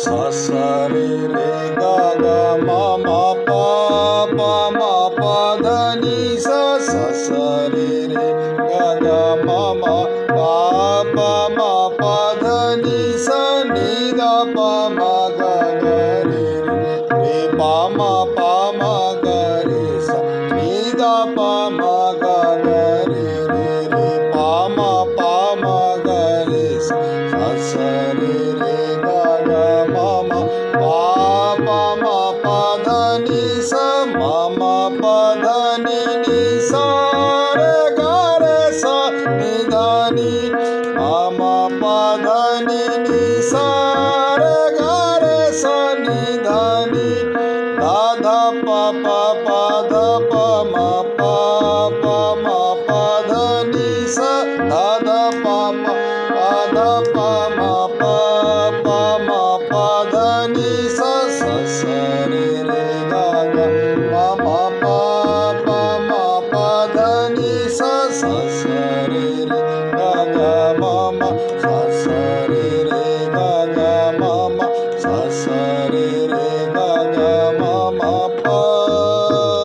सा सा रे रे गा गा मा मा पा पा मा पा धा नि सा सा सा रे रे गा गा मा मा पा पा मा पा धा नि सा नि धा पा मा गा गा रे रे पा मा गा रे सा नि धा पा मा गा गा रे रे पा मा गा रे सा सा सा रे रे गा गा मा मा पा पा मा पा धा नि सा मा मा पा धा नि सा रे गा रे सा नि धा नि मा मा पा धा नि सा रे गा रे सा नि धा नि धा धा पा पा धा पा मा धा नि सा धा धा पा धा पा मा